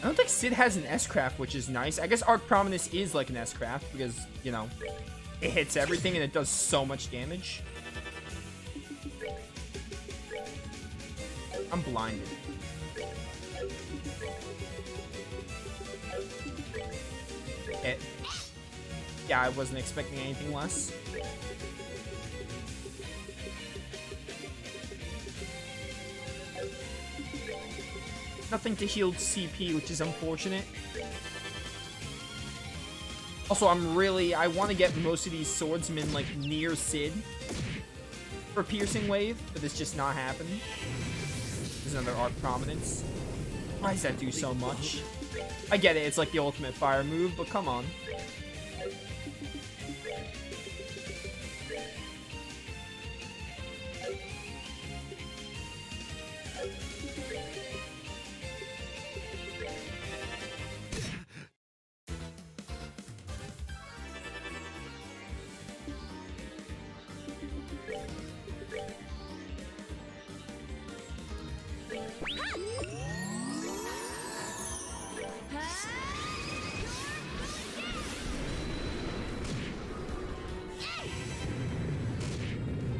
don't think Sid has an S-Craft, which is nice. I guess Arc Prominence is like an S-Craft because, you know, it hits everything and it does so much damage. I'm blinded. Yeah, I wasn't expecting anything less. Nothing to heal CP, which is unfortunate. Also, I want to get most of these swordsmen, like, near Sid for Piercing Wave, but it's just not happening. There's another Arc Prominence. Why does that do so much? I get it, it's like the ultimate fire move, but come on.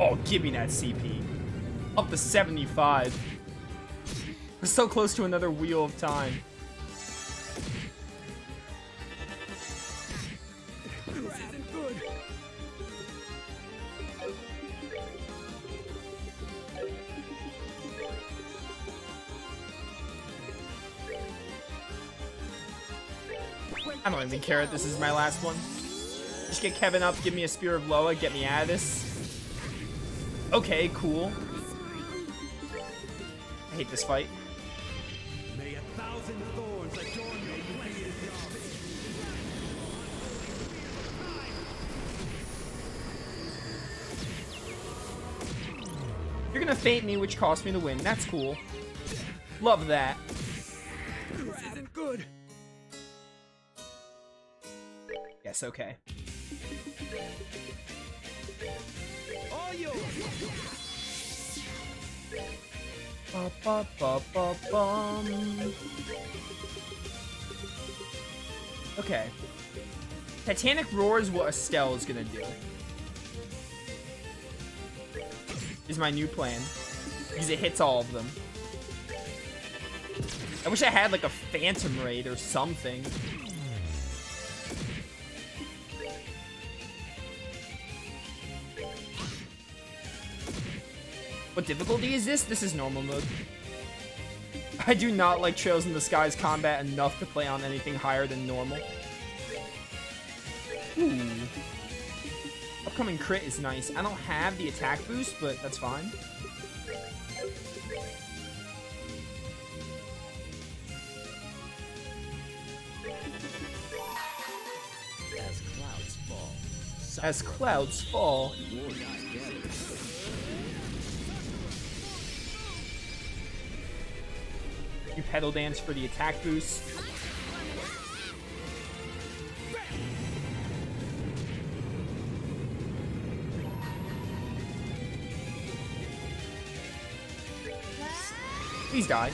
Oh, give me that CP. Up to 75. We're so close to another Wheel of Time. This isn't good. I don't even care if this is my last one. Just get Kevin up, give me a Spear of Loa, get me out of this. Okay, cool. I hate this fight. May 1,000 thorns adorn your blessed job. You're gonna feint me, which cost me the win. That's cool. Love that. This isn't good. Yes, okay. All yours. Ba, ba, ba, ba, bum. Okay. Titanic Roar is what Estelle is gonna do. Is my new plan. Because it hits all of them. I wish I had like a Phantom Raid or something. What difficulty is this? This is normal mode. I do not like Trails in the Skies combat enough to play on anything higher than normal. Ooh. Upcoming crit is nice. I don't have the attack boost, but that's fine. As clouds fall. As clouds fall. You pedal dance for the attack boost. Please die.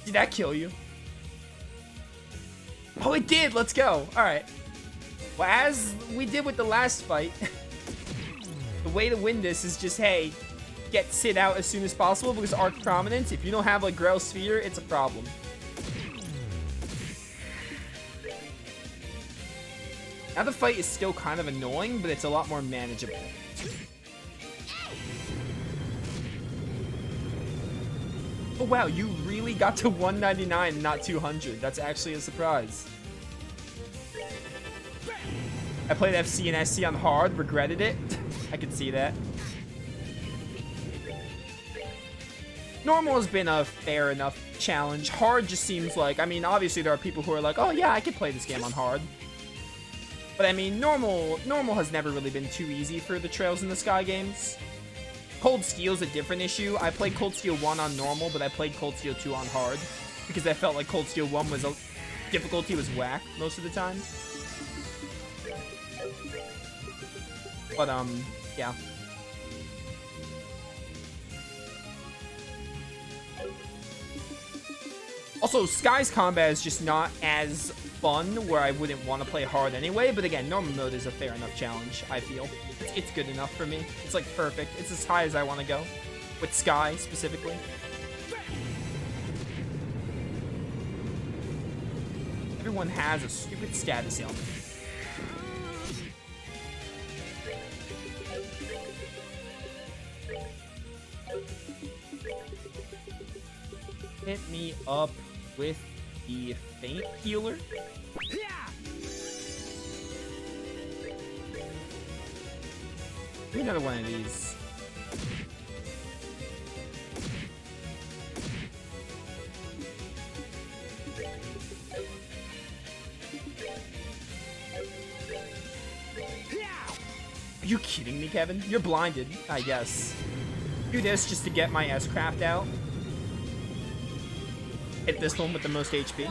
Did that kill you? Oh, it did. Let's go. All right. Well, as we did with the last fight, the way to win this is just, hey, get Sid out as soon as possible because Arc Prominence, if you don't have like Grail Sphere, it's a problem. Now the fight is still kind of annoying, but it's a lot more manageable. Oh wow, you really got to 199 and not 200. That's actually a surprise. I played FC and SC on hard, regretted it. I can see that. Normal has been a fair enough challenge. Hard just seems like, I mean, obviously there are people who are like, oh yeah, I could play this game on hard. But I mean, normal has never really been too easy for the Trails in the Sky games. Cold Steel's a different issue. I played Cold Steel 1 on normal, but I played Cold Steel 2 on hard because I felt like Cold Steel 1 was difficulty was whack most of the time. But yeah. Also, Sky's combat is just not as fun, where I wouldn't want to play hard anyway. But again, normal mode is a fair enough challenge, I feel. It's good enough for me. It's like perfect. It's as high as I want to go. With Sky, specifically. Everyone has a stupid status ailment. Hit me up with the faint healer. Do another one of these. Are you kidding me, Kevin? You're blinded, I guess. Do this just to get my S-Craft out. Hit this one with the most HP.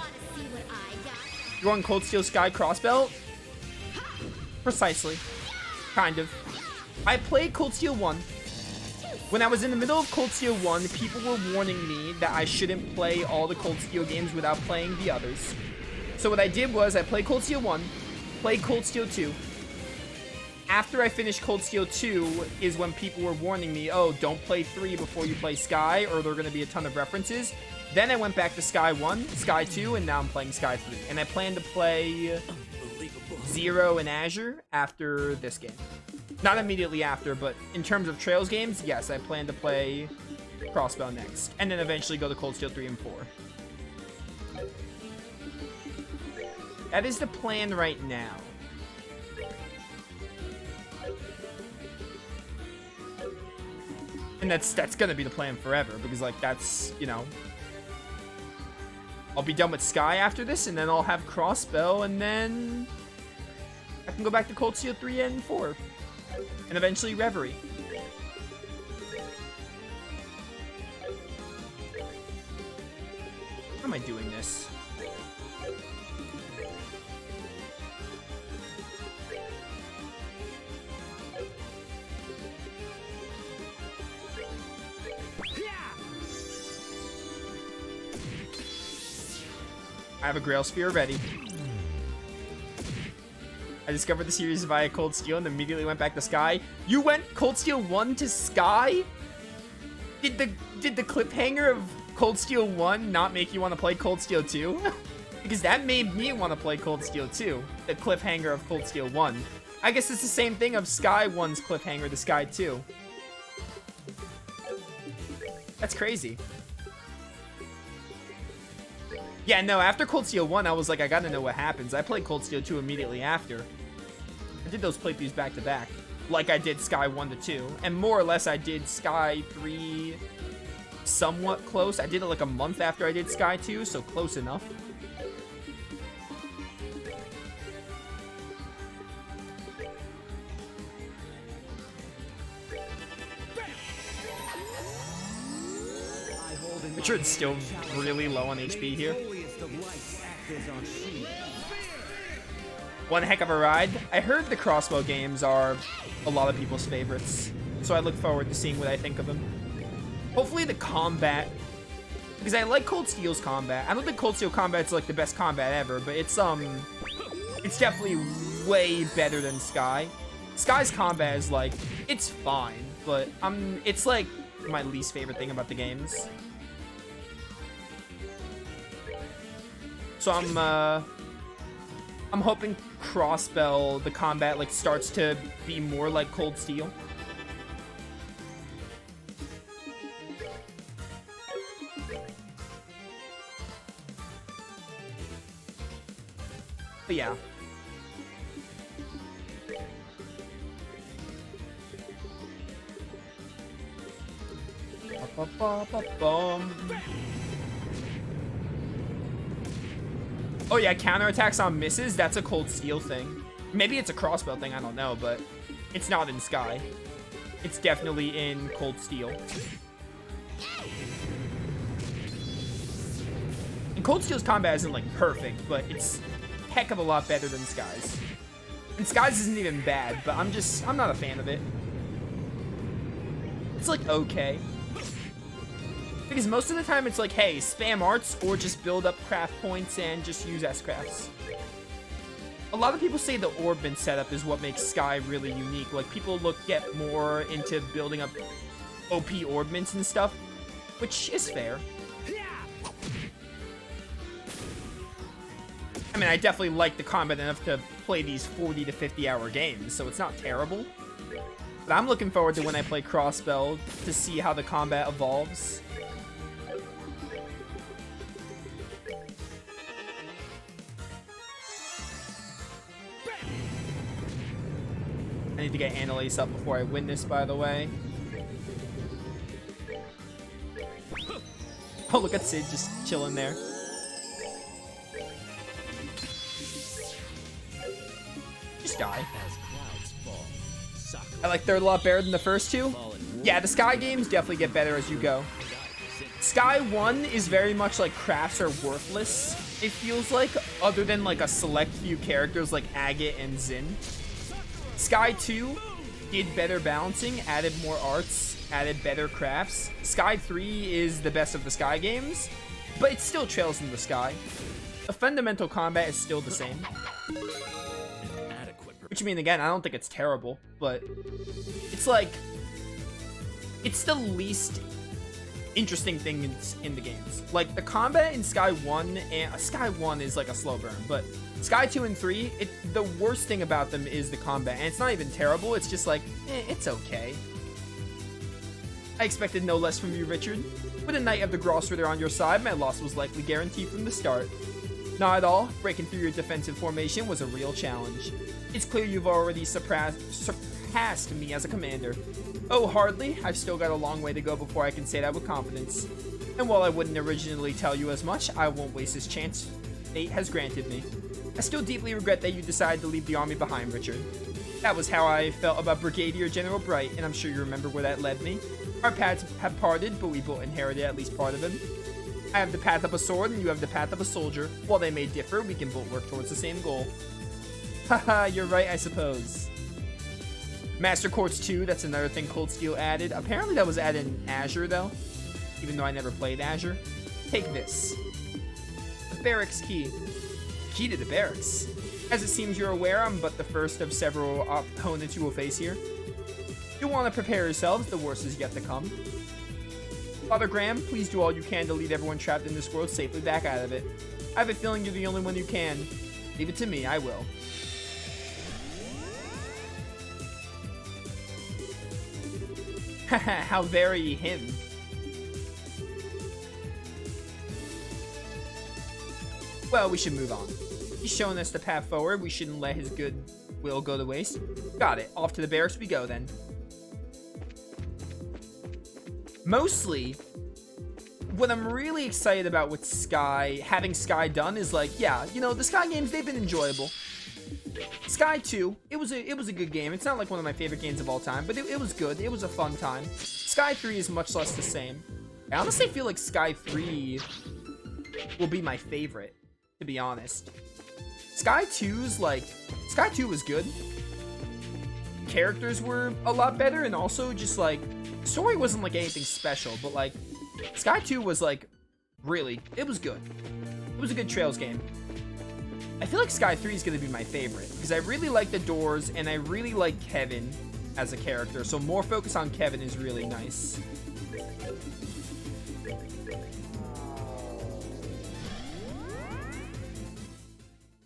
You want Cold Steel Sky Crossbelt? Precisely. Kind of. I played Cold Steel 1. When I was in the middle of Cold Steel 1, people were warning me that I shouldn't play all the Cold Steel games without playing the others. So what I did was I played Cold Steel 1, played Cold Steel 2. After I finished Cold Steel 2 is when people were warning me, oh, don't play 3 before you play Sky, or there are going to be a ton of references. Then I went back to Sky 1, Sky 2, and now I'm playing Sky 3. And I plan to play Zero and Azure after this game. Not immediately after, but in terms of Trails games, yes, I plan to play Crossbow next. And then eventually go to Cold Steel 3 and 4. That is the plan right now. And that's gonna be the plan forever, because, like, that's, you know... I'll be done with Sky after this, and then I'll have Crossbow, and then... I can go back to Cold Steel 3 and 4. And eventually Reverie. How am I doing this? I have a Grail Sphere ready. I discovered the series via Cold Steel and immediately went back to Sky. You went Cold Steel 1 to Sky? Did the cliffhanger of Cold Steel 1 not make you want to play Cold Steel 2? Because that made me want to play Cold Steel 2. The cliffhanger of Cold Steel 1. I guess it's the same thing of Sky 1's cliffhanger to Sky 2. That's crazy. Yeah, no, after Cold Steel 1, I was like, I gotta know what happens. I played Cold Steel 2 immediately after. I did those playthroughs back to back. Like I did Sky 1 to 2. And more or less, I did Sky 3 somewhat close. I did it like a month after I did Sky 2, so close enough. Richard's still really low on HP here. One heck of a ride. I heard the Crossbow games are a lot of people's favorites, so I look forward to seeing what I think of them. Hopefully the combat, because I like Cold Steel's combat. I don't think Cold Steel combat's like the best combat ever, but it's definitely way better than Sky. Sky's combat is like, it's fine, but it's like my least favorite thing about the games. So I'm hoping Crossbell, the combat, like, starts to be more like Cold Steel. But yeah. Ba-ba-ba-ba-bum. Oh yeah, counterattacks on misses, that's a Cold Steel thing. Maybe it's a Crossbow thing, I don't know, but it's not in Sky. It's definitely in Cold Steel. And Cold Steel's combat isn't like perfect, but it's a heck of a lot better than Sky's. And Sky's isn't even bad, but I'm not a fan of it. It's like okay. Because most of the time it's like, hey, spam arts or just build up craft points and just use S-crafts. A lot of people say the Orbment setup is what makes Sky really unique. Like, people get more into building up OP Orbments and stuff, which is fair. I mean, I definitely like the combat enough to play these 40 to 50 hour games, so it's not terrible. But I'm looking forward to when I play Crossbell to see how the combat evolves. I need to get Annalise up before I win this, by the way. Oh, look at Sid just chilling there. Just die. I like third a lot better than the first two. Yeah, the Sky games definitely get better as you go. Sky 1 is very much like crafts are worthless, it feels like, other than like a select few characters like Agate and Zin. Sky 2 did better balancing, added more arts, added better crafts. Sky 3 is the best of the Sky games, but it still trails in the Sky. The fundamental combat is still the same. Which, I mean, again, I don't think it's terrible, but it's like, it's the least interesting thing in the games. Like, the combat in Sky 1, and Sky 1 is like a slow burn, but Sky 2 and 3, the worst thing about them is the combat, and it's not even terrible, it's just like, it's okay. I expected no less from you, Richard. With a Knight of the Grossritter on your side, my loss was likely guaranteed from the start. Not at all, breaking through your defensive formation was a real challenge. It's clear you've already surpassed me as a commander. Oh, hardly. I've still got a long way to go before I can say that with confidence. And while I wouldn't originally tell you as much, I won't waste this chance fate has granted me. I still deeply regret that you decided to leave the army behind, Richard. That was how I felt about Brigadier General Bright, and I'm sure you remember where that led me. Our paths have parted, but we both inherited at least part of him. I have the path of a sword, and you have the path of a soldier. While they may differ, we can both work towards the same goal. Haha, you're right, I suppose. Master Quartz 2, that's another thing Cold Steel added. Apparently that was added in Azure, though, even though I never played Azure. Take this. The barracks key. Key to the barracks. As it seems you're aware, I'm but the first of several opponents you will face here. You'll want to prepare yourselves, the worst is yet to come. Father Graham, please do all you can to lead everyone trapped in this world safely back out of it. I have a feeling you're the only one who can. Leave it to me, I will. Haha, how very him. Well, we should move on. He's showing us the path forward. We shouldn't let his good will go to waste. Got it. Off to the barracks we go then. Mostly, what I'm really excited about with Sky, having Sky done, is like, yeah, you know, the Sky games, they've been enjoyable. Sky 2, it was a good game. It's not like one of my favorite games of all time, but it was good. It was a fun time. Sky 3 is much less the same. I honestly feel like Sky 3 will be my favorite, to be honest. Sky 2's like, Sky 2 was good. Characters were a lot better, and also just like, story wasn't like anything special, but like, Sky 2 was like, really, it was good. It was a good Trails game. I feel like Sky 3 is going to be my favorite, because I really like the doors, and I really like Kevin as a character, so more focus on Kevin is really nice. I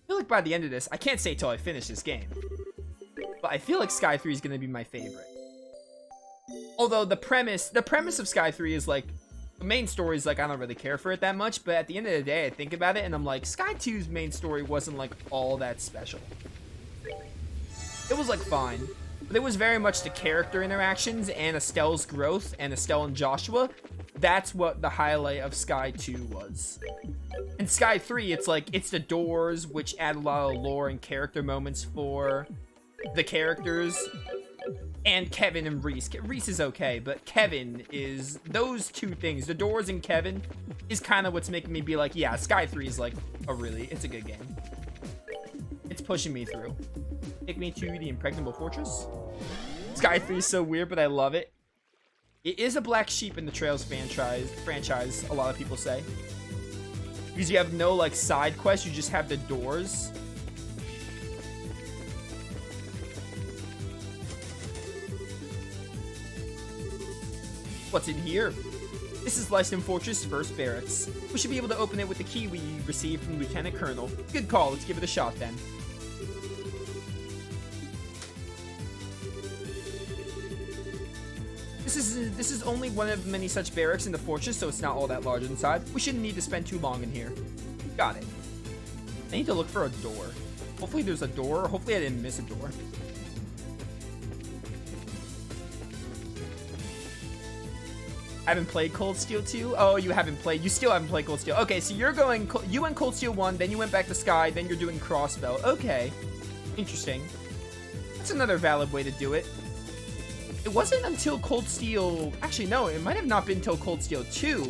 feel like by the end of this, I can't say till I finish this game, but I feel like Sky 3 is going to be my favorite. Although the premise of Sky 3 is like, the main story is like, I don't really care for it that much, but at the end of the day, I think about it, and I'm like, Sky 2's main story wasn't like all that special. It was like fine, but it was very much the character interactions and Estelle's growth, and Estelle and Joshua. That's what the highlight of Sky 2 was. In Sky 3, it's like, it's the doors, which add a lot of lore and character moments for the characters. And Kevin and Reese. Reese is okay, but Kevin is, those two things, the doors and Kevin, is kind of what's making me be like, yeah, Sky 3 is like, it's a good game. It's pushing me through. Take me to the Impregnable Fortress. Sky 3 is so weird, but I love it. It is a black sheep in the Trails franchise, a lot of people say. Because you have no, like, side quests, you just have the doors. What's in here? This is Lyston Fortress First Barracks. We should be able to open it with the key we received from Lieutenant Colonel. Good call, let's give it a shot then. This is only one of many such barracks in the fortress, so it's not all that large inside. We shouldn't need to spend too long in here. Got it. I need to look for a door. Hopefully there's a door, or hopefully I didn't miss a door. I haven't played Cold Steel 2? Oh, you still haven't played Cold Steel. Okay, so you went Cold Steel 1, then you went back to Sky, then you're doing Crossbow. Okay. Interesting. That's another valid way to do it. It wasn't until Cold Steel... Actually, no, it might have not been until Cold Steel 2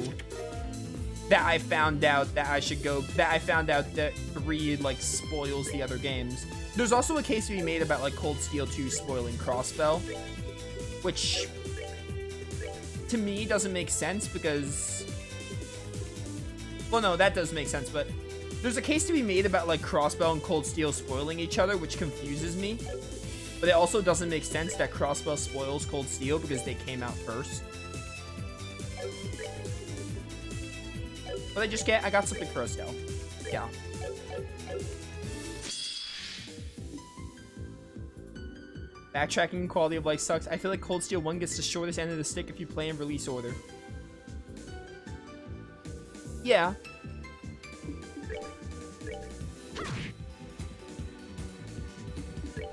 that I found out that I should go... That I found out that 3, like, spoils the other games. There's also a case to be made about, like, Cold Steel 2 spoiling Crossbow, which... to me doesn't make sense because... Well, no, that does make sense, but... There's a case to be made about, like, Crossbow and Cold Steel spoiling each other, which confuses me. But it also doesn't make sense that Crossbow spoils Cold Steel because they came out first. But I got something for Estelle. Yeah. Backtracking quality of life sucks. I feel like Cold Steel 1 gets the shortest end of the stick if you play in release order. Yeah.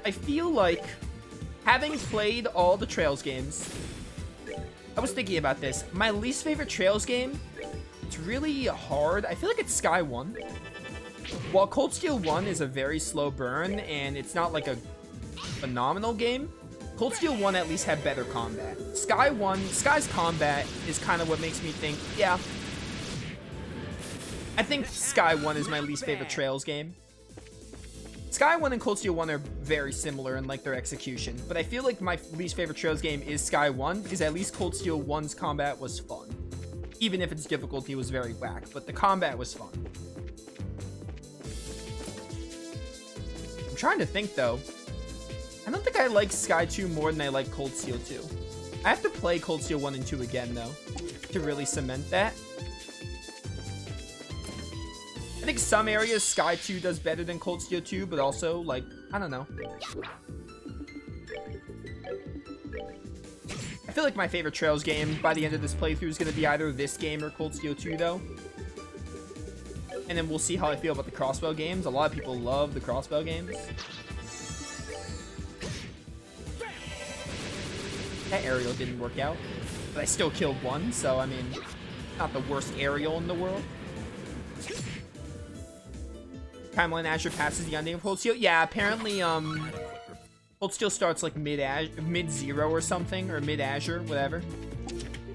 I feel like, having played all the Trails games, I was thinking about this. My least favorite Trails game, it's really hard. I feel like it's Sky 1. While Cold Steel 1 is a very slow burn, and it's not like a phenomenal game, Cold Steel 1 at least had better combat. Sky's combat is kind of what makes me think, yeah. I think Sky 1 is my least favorite Trails game. Sky 1 and Cold Steel 1 are very similar in, like, their execution, but I feel like my least favorite Trails game is Sky 1, because at least Cold Steel 1's combat was fun. Even if its difficulty was very whack, but the combat was fun. I'm trying to think, though. I don't think I like Sky 2 more than I like Cold Steel 2. I have to play Cold Steel 1 and 2 again, though, to really cement that. I think some areas Sky 2 does better than Cold Steel 2, but also, like, I don't know. I feel like my favorite Trails game by the end of this playthrough is going to be either this game or Cold Steel 2, though. And then we'll see how I feel about the Crossbow games. A lot of people love the Crossbow games. That aerial didn't work out, but I still killed one, so, I mean, not the worst aerial in the world. Timeline Azure passes the ending of Cold Steel. Yeah, apparently, Cold Steel starts like mid-zero or something, or mid-Azure, whatever.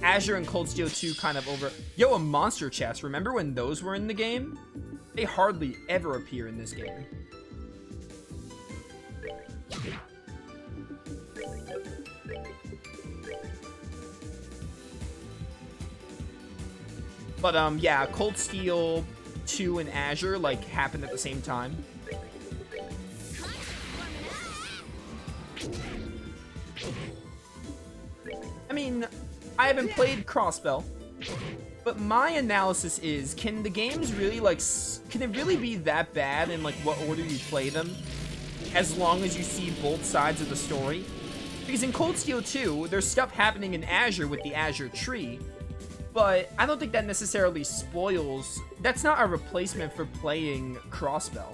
Azure and Cold Steel 2 kind of over. Yo, a monster chest. Remember when those were in the game? They hardly ever appear in this game. But, yeah, Cold Steel 2 and Azure, like, happened at the same time. I mean, I haven't played Crossbow, but my analysis is, can the games really, like, can it really be that bad in, like, what order you play them, as long as you see both sides of the story? Because in Cold Steel 2, there's stuff happening in Azure with the Azure tree, but I don't think that necessarily spoils... That's not a replacement for playing Crossbow.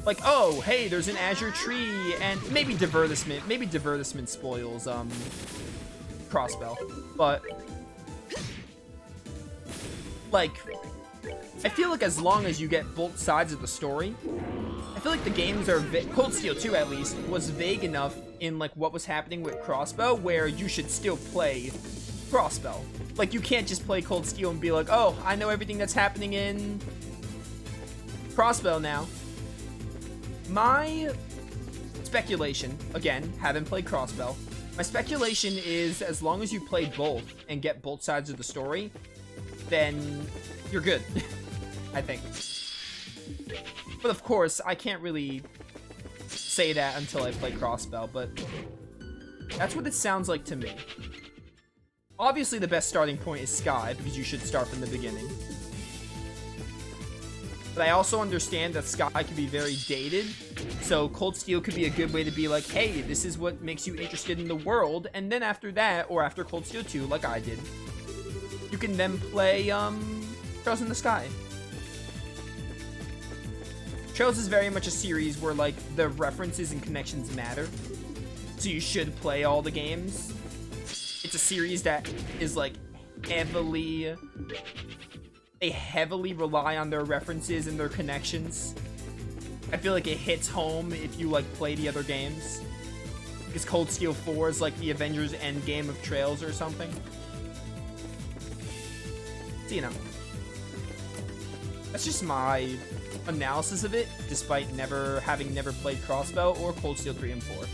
Like, oh, hey, there's an Azure tree, and maybe Divertisement spoils, Crossbow. But, like, I feel like as long as you get both sides of the story, I feel like the games are... Cold Steel 2, at least, was vague enough in, like, what was happening with Crossbow, where you should still play Crossbow. Like, you can't just play Cold Steel and be like, oh, I know everything that's happening in Crossbow now. My speculation, again, haven't played Crossbow, My speculation is, as long as you play both and get both sides of the story, then you're good. I think. But of course, I can't really say that until I play Crossbell, but that's what it sounds like to me. Obviously, the best starting point is Sky, because you should start from the beginning. But I also understand that Sky can be very dated, so Cold Steel could be a good way to be like, hey, this is what makes you interested in the world, and then after that, or after Cold Steel 2, like I did, you can then play, Trails in the Sky. Trails is very much a series where, like, the references and connections matter, so you should play all the games. It's a series that is, like, they heavily rely on their references and their connections. I feel like it hits home if you, like, play the other games. Because Cold Steel 4 is like the Avengers Endgame of Trails or something. So, you know. That's just my analysis of it, despite having never played Crossbell or Cold Steel 3 and 4.